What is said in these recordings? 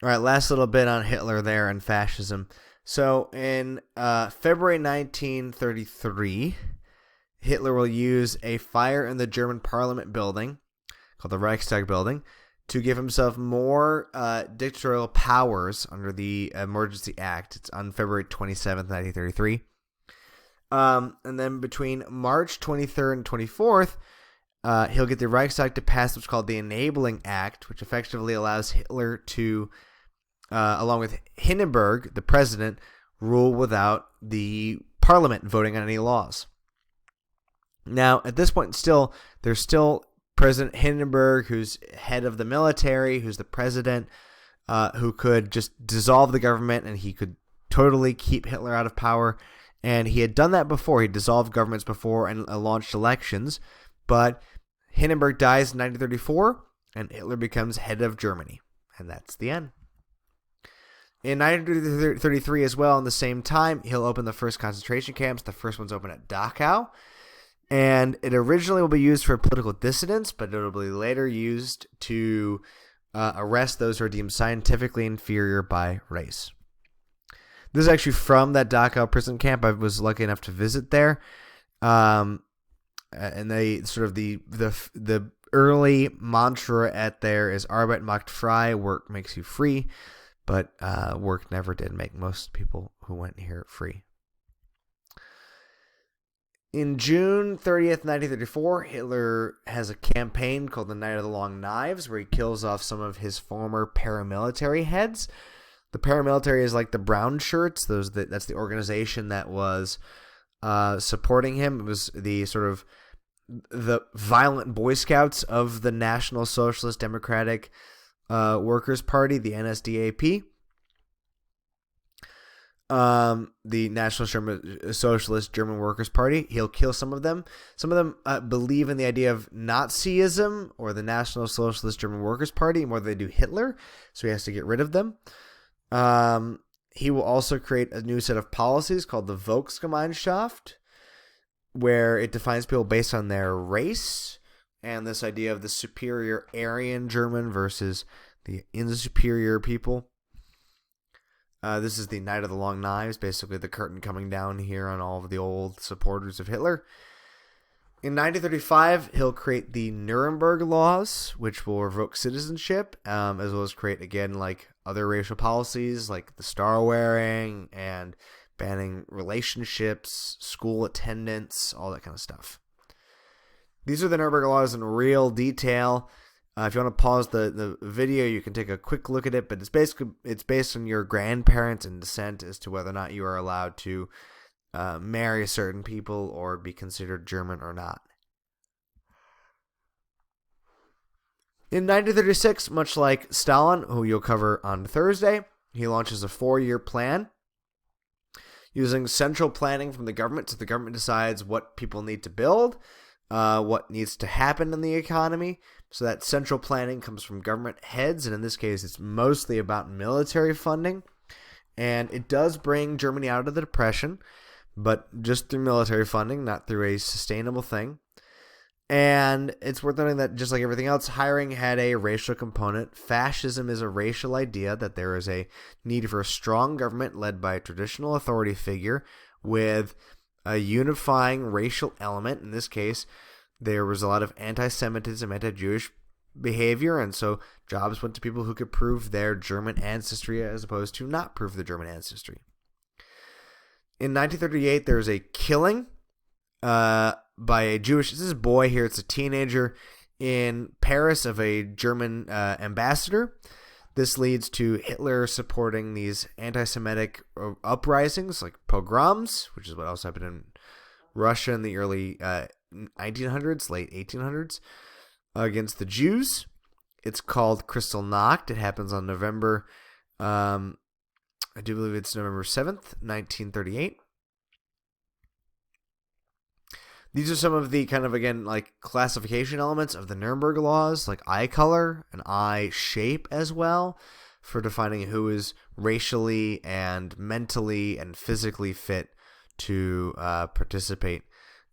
All right, last little bit on Hitler there and fascism. So in February 1933, Hitler will use a fire in the German parliament building, called the Reichstag building, to give himself more dictatorial powers under the Emergency Act. It's on February 27th, 1933. And then between March 23rd and 24th, he'll get the Reichstag to pass what's called the Enabling Act, which effectively allows Hitler to, along with Hindenburg, the president, rule without the parliament voting on any laws. Now, at this point, there's still President Hindenburg, who's head of the military, who's the president, who could just dissolve the government, and he could totally keep Hitler out of power. And he had done that before. He dissolved governments before and launched elections. But Hindenburg dies in 1934, and Hitler becomes head of Germany. And that's the end. In 1933 as well, in the same time, he'll open the first concentration camps. The first one's open at Dachau. And it originally will be used for political dissidents, but it will be later used to arrest those who are deemed scientifically inferior by race. This is actually from that Dachau prison camp. I was lucky enough to visit there. And they sort of the early mantra at there is Arbeit macht frei, work makes you free. But work never did make most people who went here free. In June 30th, 1934, Hitler has a campaign called the Night of the Long Knives, where he kills off some of his former paramilitary heads. The paramilitary is like the brown shirts. That's the organization that was supporting him. It was the sort of the violent Boy Scouts of the National Socialist Democratic Workers' Party, the NSDAP. The National Socialist German Workers' Party. He'll kill some of them. Some of them believe in the idea of Nazism or the National Socialist German Workers' Party more than they do Hitler, so he has to get rid of them. He will also create a new set of policies called the Volksgemeinschaft, where it defines people based on their race and this idea of the superior Aryan German versus the inferior people. This is the Night of the Long Knives, basically the curtain coming down here on all of the old supporters of Hitler. In 1935, he'll create the Nuremberg Laws, which will revoke citizenship, as well as create, again, like other racial policies, like the star wearing and banning relationships, school attendance, all that kind of stuff. These are the Nuremberg Laws in real detail. If you want to pause the video, you can take a quick look at it, but it's based on your grandparents and descent as to whether or not you are allowed to marry certain people or be considered German or not. In 1936, much like Stalin, who you'll cover on Thursday, he launches a 4-year plan using central planning from the government. So the government decides what people need to build, what needs to happen in the economy. So that central planning comes from government heads, and in this case, it's mostly about military funding. And it does bring Germany out of the Depression, but just through military funding, not through a sustainable thing. And it's worth noting that just like everything else, hiring had a racial component. Fascism is a racial idea that there is a need for a strong government led by a traditional authority figure with a unifying racial element. In this case, there was a lot of anti-Semitism, anti-Jewish behavior, and so jobs went to people who could prove their German ancestry as opposed to not prove their German ancestry. In 1938, there was a killing by a Jewish, this is a boy here, it's a teenager in Paris of a German ambassador. This leads to Hitler supporting these anti-Semitic uprisings like pogroms, which is what also happened in Russia in the early 1900s, late 1800s, against the Jews. It's called Kristallnacht. It happens on November, I do believe it's November 7th, 1938. These are some of the kind of, again, like classification elements of the Nuremberg Laws, like eye color and eye shape as well, for defining who is racially and mentally and physically fit to participate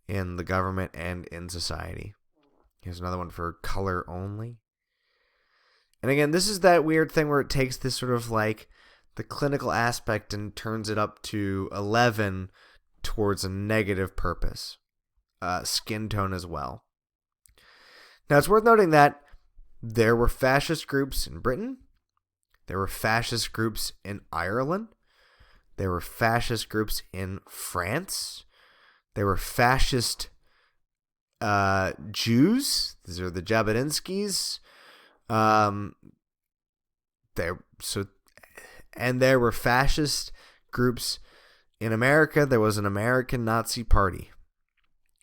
in the government and in society. Here's another one for color only. And again, this is that weird thing where it takes this sort of like the clinical aspect and turns it up to 11 towards a negative purpose. Skin tone as well. Now, it's worth noting that there were fascist groups in Britain. There were fascist groups in Ireland. There were fascist groups in France. There were fascist Jews. These are the Jabotinskis. There were fascist groups in America. There was an American Nazi Party.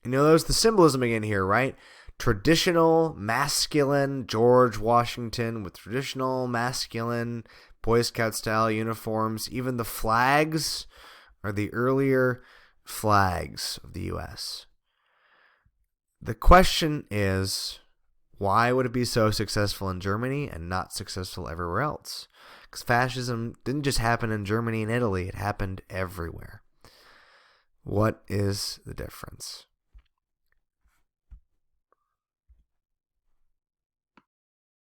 There's the symbolism again here, right? Traditional, masculine George Washington with traditional, masculine Boy Scout-style uniforms. Even the flags are the earlier flags of the U.S. The question is, why would it be so successful in Germany and not successful everywhere else? Because fascism didn't just happen in Germany and Italy. It happened everywhere. What is the difference?